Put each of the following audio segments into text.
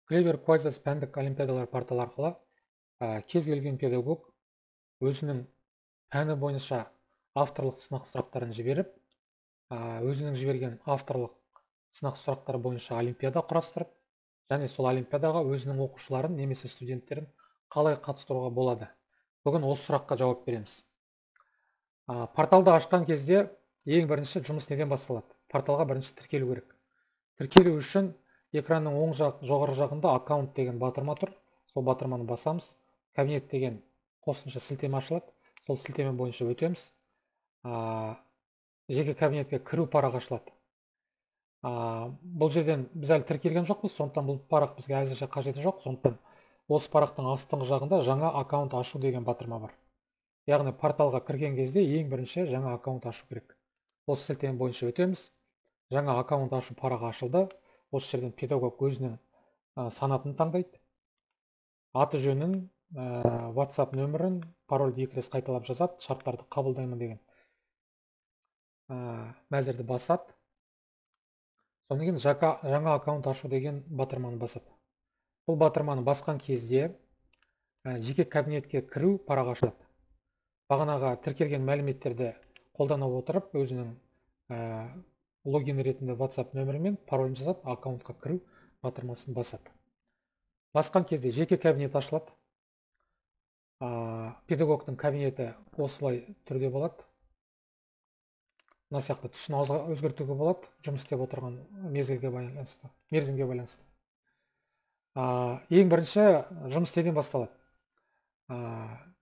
Клевер Quizizz пәндік олимпиадалар порталы арқылы кез келген педагог өзінің пәні бойынша авторлық сынақ сұрақтарын жіберіп, өзінің жіберген авторлық сынақ сұрақтары бойынша олимпиада құрастырып, және сол олимпиадаға өзінің оқушыларын немесе студенттерін қалай қатыстыруға болады. Бүгін осы сұраққа жауап береміз. Порталды ашқан кезде ең бірінші жұмыс неден басталады? Порталға бірінші тіркелу керек. Тіркелу үшін экранның оң жоғары жағында аккаунт деген батырма тұр. Сол батырманы басамыз. Кабинет деген қосымша сілтеме ашылады. Сол сілтеме бойынша өтеміз. Жеке кабинетке кіру парағы ашылады. Бұл жерден біз әлі тіркелген жоқпыз, сондықтан бұл парақ бізге әзірше қажеті жоқ. Сондықтан осы парақтың астыңғы жағында жаңа аккаунт ашу деген батырма бар. Яғни порталға кірген кезде ең бірінші жаңа аккаунт ашу керек. Осы сілтеме бойынша өтеміз. Жаңа аккаунт ашу парағы ашылды. Осы жерден педагог өзінің санатын таңдайды. Аты жөнін, WhatsApp нөмірін, парольді 2 рет қайталап жазады, шарттарды қабылдаймын деген мәзірді басады. Содан кейін жаңа аккаунт ашу деген батырманы басады. Бұл батырманы басқан кезде жеке кабинетке кіру парағы ашылады. Бағанаға тіркелген мәліметтерді қолдана отырып, өзінің логин ретінде WhatsApp нөмірі мен паролін жазады, аккаунтқа кіру батырмасын басады. Басқан кезде жеке кабинет ашылады. Педагогтың кабинеті осылай түрде болады. Мына сияқты түсін өзгертуге болады, жұмыс істеп отырған мерзімге байланысты. Ең бірінші жұмыс неден басталады?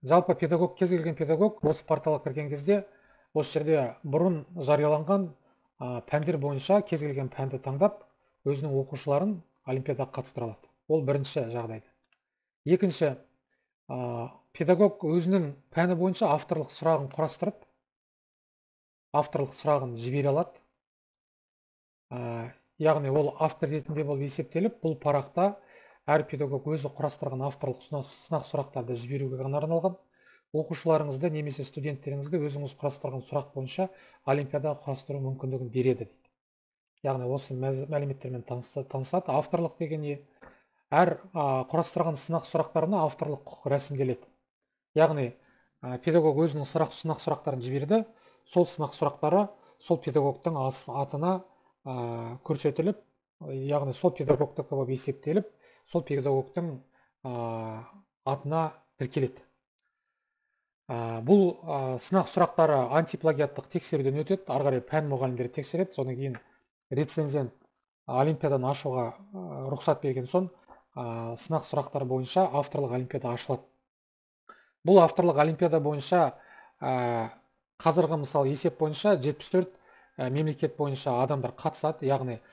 Жалпы педагог, кез келген педагог осы порталға кірген кезде осы жерде бұрын жарияланған пәндер бойынша кез келген пәнді таңдап, өзінің оқушыларын олимпиадаға қатыстыра алады. Ол бірінші жағдайда. Екінші, педагог өзінің пәні бойынша авторлық сұрағын құрастырып, авторлық сұрағын жібере алады. Яғни ол автор ретінде болып есептеліп, бұл парақта әр педагог өзі құрастырған авторлық сынақ сұрақтарды жіберуге ғана арналған. Оқушыларыңызды немесе студенттеріңізді өзіңіз құрастырған сұрақ бойынша олимпиадаға құрастыру мүмкіндігін береді дейді. Яғни осы мәліметтермен танысады. Авторлық деген не? Әр құрастырған сынақ сұрақтарына авторлық құқық рәсімделеді. Яғни педагог өзінің сынақ сұрақтарын жіберді, сол сынақ сұрақтары сол педагогтың атына көрсетіліп, яғни сол педагогтікі болып есептеліп, сол педагогтың атына тіркеледі. Бұл сынақ сұрақтары антиплагиаттық тексеруден өтеді, ары қарай пән мұғалімдері тексереді, содан кейін рецензент олимпиаданы ашуға рұқсат берген соң сынақ сұрақтары бойынша авторлық олимпиада ашылады. Бұл авторлық олимпиада бойынша қазіргі мысалы есеп бойынша 74 мемлекет бойынша адамдар қатысады, яғни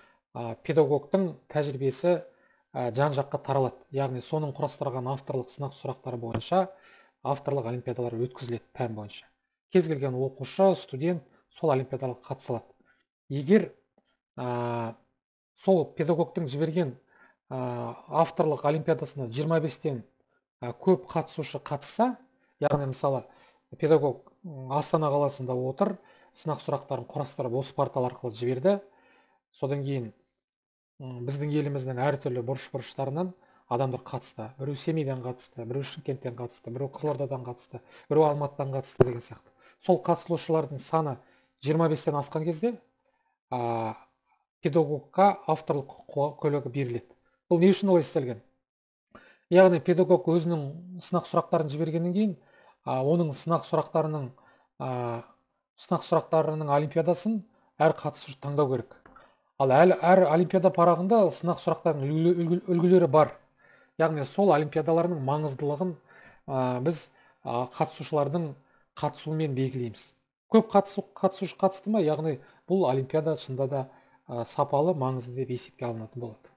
педагогтың тәжірибесі жан-жаққа таралады. Яғни соның құрастырған авторлық сынақ сұрақтары бойынша авторлық олимпиадалар өткізіледі пән бойынша. Кез келген оқушы, студент сол олимпиадаға қатыса алады. Егер сол педагогтың жіберген авторлық олимпиадасына 25-тен көп қатысушы қатысса, яғни мысалы педагог Астана қаласында отыр, сынақ сұрақтарын құрастырып осы портал арқылы жіберді. Содан кейін біздің еліміздің әртүрлі бұрыш-бұрыштарынан адамдар қатысты. Біреу Семейден қатысты, біреу Шымкенттен қатысты, біреу Қызылордадан қатысты, біреу Алматыдан қатысты деген сияқты. Сол қатысушылардың саны 25-тен асқан кезде педагогқа авторлық көлігі беріледі. Бұл не үшін олай істелген? Яғни педагог өзінің сынақ сұрақтарын жібергеннен кейін, оның сынақ сұрақтарының олимпиадасын әр қатысушы таңдау керек. Ал әр олимпиада парағында сынақ сұрақтарының үлгілері бар. Яғни сол олимпиадаларының маңыздылығын біз қатысушылардың қатысуымен белгілейміз. Көп қатысушы қатысты ма, яғни бұл олимпиада шынында да сапалы, маңызды деп есепке алынатын болады.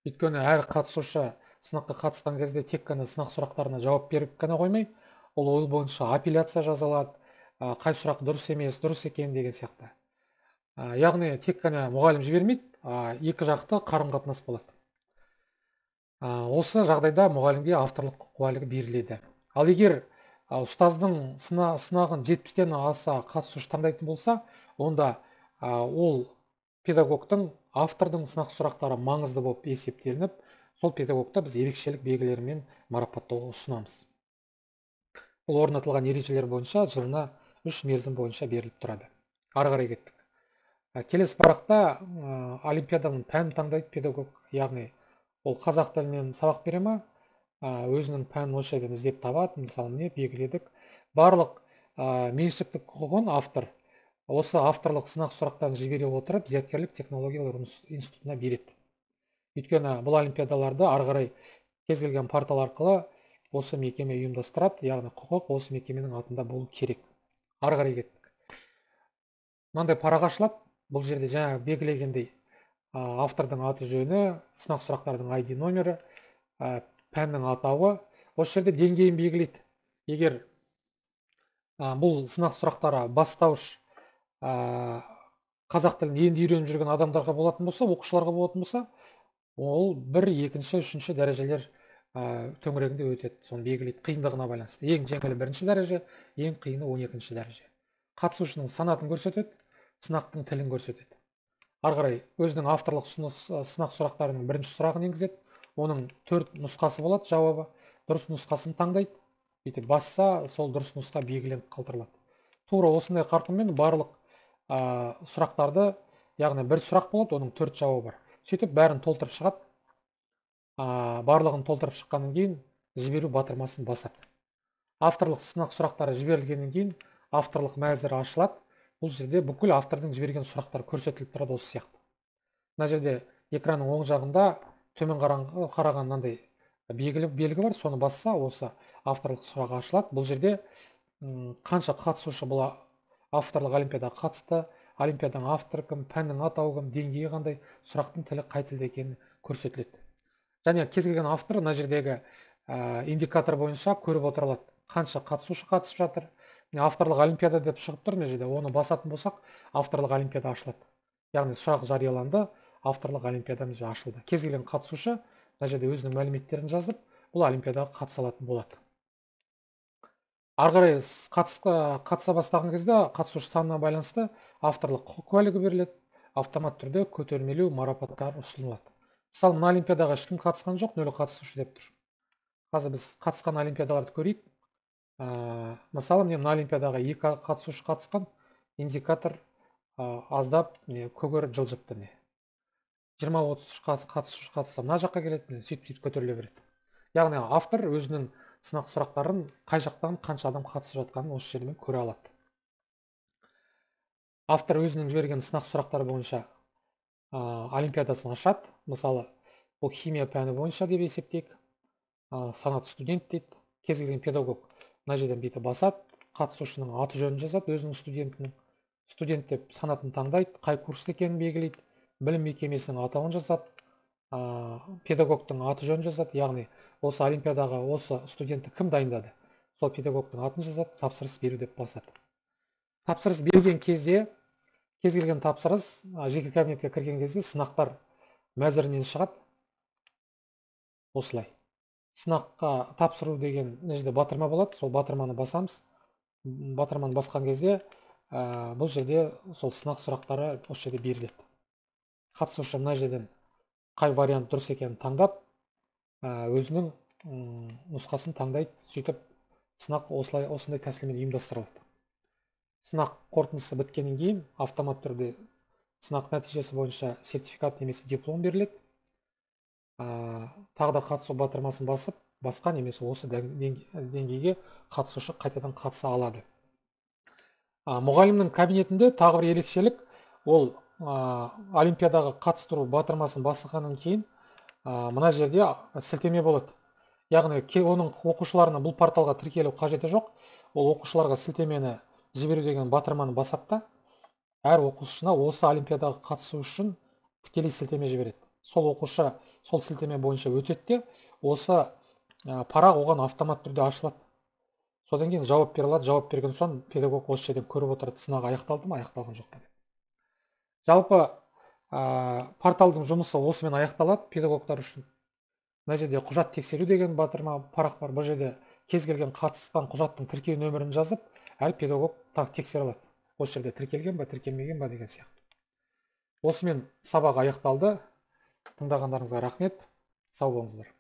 Өйткені әр қатысушы сынаққа қатысқан кезде тек қана сынақ сұрақтарына жауап беріп қана қоймай, ол бойынша апелляция жазалады, қай сұрақ дұрыс емес, дұрыс екен деген сияқты. Яғни тек қана мұғалім жібермейді, екі жақты қарым-қатынас болады. Осы жағдайда мұғалімге авторлық куәлігі беріледі. Ал егер ұстаздың сынағын 70-тен аса қатысушы таңдайтын болса, онда ол педагогтың автордың сынақ сұрақтары маңызды болып есептелініп, сол педагогты біз ерекшелік белгілерімен марапаттауға ұсынамыз. Бұл орнатылған ережелер бойынша жылына 3 мерзім бойынша беріліп тұрады. Ары қарай кеттік. Келесі парақта олимпиаданың пәнін таңдайды педагог, яғни ол қазақ тілінен сабақ бере ма, өзінің пәнін осы жерден іздеп табады. Мысалы міне белгіледік. Барлық меншіктік құқығын автор осы авторлық сынақ сұрақтарын жібере отырып зияткерлік технологиялар институтына береді. Өйткені бұл олимпиадаларды ары қарай кез келген портал арқылы осы мекеме ұйымдастырады, яғни құқық осы мекеменің атында болу керек. Ары қарай кеттік. Мынандай парақ ашылады. Бұл жерде жаңа белгілегендей автордың аты жөні, сынақ сұрақтардың ID номері, пәннің атауы. Осы жерде деңгейін белгілейді. Егер бұл сынақ сұрақтары бастауыш қазақ тілін енді үйреніп жүрген адамдарға болатын болса, оқушыларға болатын болса, ол 1, 2, 3 дәрежелер төңірегінде өтеді. Соны белгілейді қиындығына байланысты. Ең жеңілі 1 дәреже, ең қиыны 12 дәреже. Қатысушының санатын көрсетеді, сынақтың тілін көрсетеді. Ары қарай өзінің авторлық сынақ сұрақтарының 1-ші сұрағын енгізеді. Оның 4 нұсқасы болады, жауабы. Дұрыс нұсқасын таңдайды. Бүйтіп басса, сол дұрыс нұсқа белгіленіп қалдырылады. Тура осындай қарқынмен барлық сұрақтарды, яғни 1 сұрақ болады, оның 4 жауабы бар. Сөйтіп бәрін толтырып шығады. Барлығын толтырып шыққаннан кейін жіберу батырмасын басады. Авторлық сынақ сұрақтары жіберілгеннен кейін авторлық мәзір ашылады. Бұл жерде бүкіл автордың жіберген сұрақтары көрсетіліп тұрады осы сияқты. Мына жерде экранның оң жағында төмен қараған мынандай белгі бар, соны басса осы авторлық сұрағы ашылады. Бұл жерде қанша қатысушы бұл авторлық олимпиадаға қатысты, олимпиаданың авторы кім, пәннің атауы кім, деңгейі қандай, сұрақтың тілі қай тілде екені көрсетіледі. Және кез келген автор мына жердегі индикатор бойынша көріп отырылады. Қанша қатысушы қатысып жатыр. Авторлық олимпиада деп шығып тұр мына жерде. Оны басатын болсақ, авторлық олимпиада ашылады. Яғни сұрақ жарияланды, авторлық олимпиада ашылды. Кез келген қатысушы мына жерде өзінің мәліметтерін жазып, бұл олимпиадаға қатыса алатын болады. Ары қарай қатыса бастаған кезде қатысушы санына байланысты авторлық құқық куәлігі беріледі. Автомат түрде көтермелеу марапаттар ұсынылады. Мысалы, мына олимпиадаға ешкім қатысқан жоқ, 0 қатысушы деп тұр. Қазір біз қатысқан олимпиадаларды көрейік. Мысалы, мына олимпиадаға 2 қатысушы қатысқан, индикатор аздап көгеріп жылжыпты. 20-30 қатысушы қатысса, мына жаққа келеді, сөйтіп көтеріле береді. Яғни автор өзінің сынақ сұрақтарын қай жақтан қанша адам қатысып жатқанын осы жермен көре алады. Автор өзінің жіберген сынақ сұрақтары бойынша олимпиадасын ашады. Мысалы, бұл химия пәні бойынша деп есептейік. Санат студент дейді. Кез келген педагог мына жерден бүйтіп басады, қатысушының аты жөнін жазады, өзінің студентінің. Студент деп санатын таңдайды, қай курс екенін белгілейді, білім мекемесінің атауын жазады, педагогтың аты жөнін жазады, яғни осы олимпиадаға осы студентті кім дайындады, сол педагогтың атын жазады, тапсырыс беру деп басады. Тапсырыс берген кезде, кез келген тапсырыс жеке кабинетке кірген кезде сынақтар мәзірінен шығады. Осылай. Сынаққа тапсыру деген жерде батырма болады, сол батырманы басамыз. Батырманы басқан кезде бұл жерде сол сынақ сұрақтары осы жерде беріледі. Қатысушы мына жерден қай вариант дұрыс екенін таңдап, өзінің нұсқасын таңдайды, сөйтіп сынақ осындай тәсілмен ұйымдастырылады. Сынақ қорытындысы біткеннен кейін автомат түрде сынақ нәтижесі бойынша сертификат немесе диплом беріледі. Тағы да қатысу батырмасын басып, басқа немесе осы деңгейге қатысушы қайтадан қатыса алады. Мұғалімнің кабинетінде тағы бір ерекшелік, ол олимпиадаға қатыстыру батырмасын басқаннан кейін мына жерде сілтеме болады. Яғни оның оқушыларына бұл порталға тіркелу қажеті жоқ. Ол оқушыларға сілтемені жіберу деген батырманы басады да, әр оқушысына осы олимпиадаға қатысу үшін тікелей сілтеме жібереді. Сол оқушы сол сілтеме бойынша өтеді де, осы парақ оған автомат түрде ашылады. Содан кейін жауап беріледі, жауап берген соң педагог осы жерден көріп отырады, сынақ аяқталды ма, аяқталған жоқ па деп. Жалпы порталдың жұмысы осымен аяқталады педагогтар үшін. Мына жерде құжат тексеру деген батырма парақ бар. Бұл жерде кез келген қатысқан құжаттың тіркеу нөмірін жазып, әр педагог тексере алады. Осы жерде тіркелген ба, тіркелмеген ба деген сияқты. Осымен сабақ аяқталды. Тыңдағандарыңызға рахмет. Сау болыңыздар.